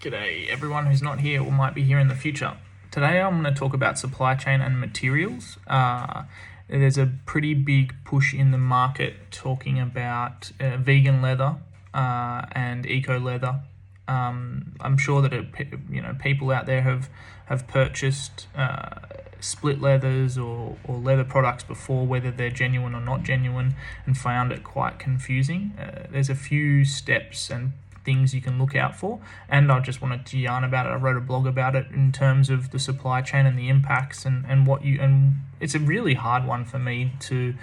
G'day everyone who's not here or might be here in the future. Today I'm going to talk about supply chain and materials. There's a pretty big push in the market talking about vegan leather and eco leather. I'm sure that people out there have purchased split leathers or leather products before, whether they're genuine or not genuine, and found it quite confusing. There's a few steps and things you can look out for, and I just wanted to yarn about it. I wrote a blog about it in terms of the supply chain and the impacts and it's a really hard one for me to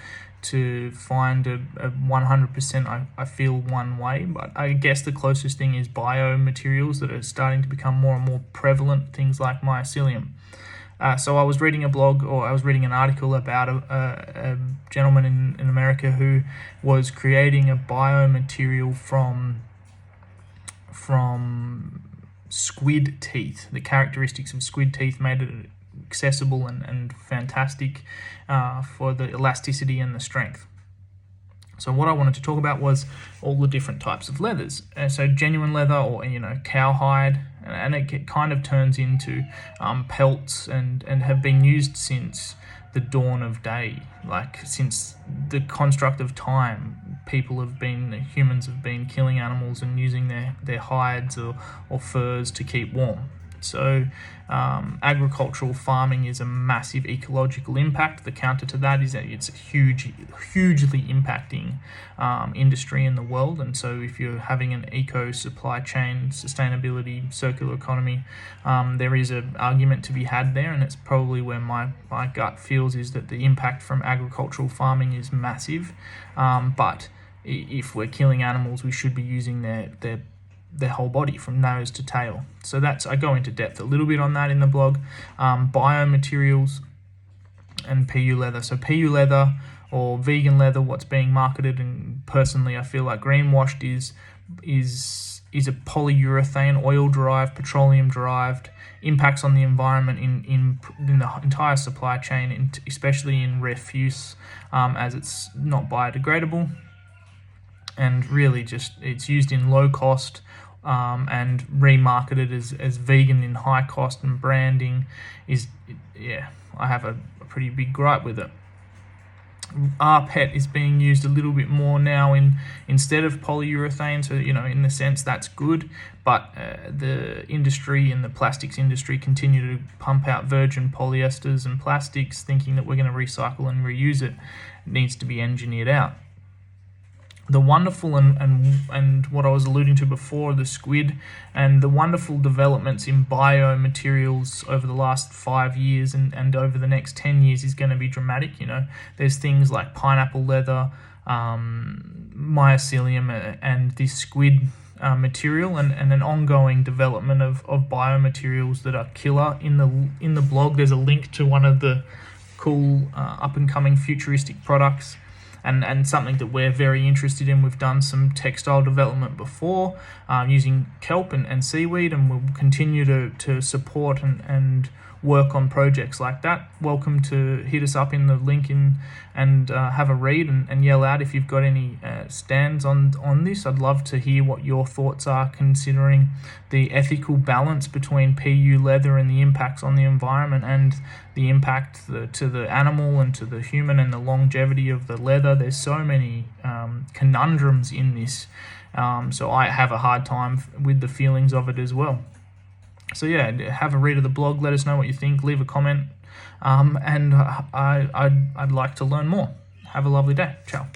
find a 100% I feel one way, but I guess the closest thing is biomaterials that are starting to become more and more prevalent, things like mycelium. So I was reading an article about a gentleman in America who was creating a biomaterial from squid teeth. The characteristics of squid teeth made it accessible and fantastic for the elasticity and the strength. So what I wanted to talk about was all the different types of leathers. So genuine leather, or cowhide, and it kind of turns into pelts and have been used since the dawn of day, like since the construct of time. Humans have been killing animals and using their hides or furs to keep warm. So agricultural farming is a massive ecological impact. The counter to that is that it's a hugely impacting industry in the world. And so if you're having an eco supply chain, sustainability, circular economy, there is an argument to be had there, and it's probably where my gut feels is that the impact from agricultural farming is massive. But if we're killing animals, we should be using their whole body from nose to tail. So I go into depth a little bit on that in the blog. Biomaterials and PU leather. So PU leather or vegan leather, what's being marketed, and personally I feel like greenwashed, is a polyurethane, oil derived, petroleum derived, impacts on the environment in the entire supply chain, especially in refuse, as it's not biodegradable. And really it's used in low cost and remarketed as vegan in high cost, and branding I have a pretty big gripe with it. rPET is being used a little bit more now instead of polyurethane, so in the sense that's good, but the industry and the plastics industry continue to pump out virgin polyesters and plastics, thinking that we're going to recycle and reuse it. It needs to be engineered out. The wonderful and what I was alluding to before, the squid, and the wonderful developments in biomaterials over the last 5 years and over the next 10 years is going to be dramatic. There's things like pineapple leather, mycelium, and this squid material, and an ongoing development of biomaterials that are killer. In the blog, there's a link to one of the cool up and coming futuristic products. And something that we're very interested in. We've done some textile development before using kelp and seaweed, and we'll continue to support and work on projects like that. Welcome to hit us up in the link and have a read and yell out if you've got any stands on this. I'd love to hear what your thoughts are, considering the ethical balance between PU leather and the impacts on the environment and the impact to the animal and to the human, and the longevity of the leather. There's so many conundrums in this, so I have a hard time with the feelings of it as well. So have a read of the blog, let us know what you think, leave a comment, and I'd like to learn more. Have a lovely day. Ciao.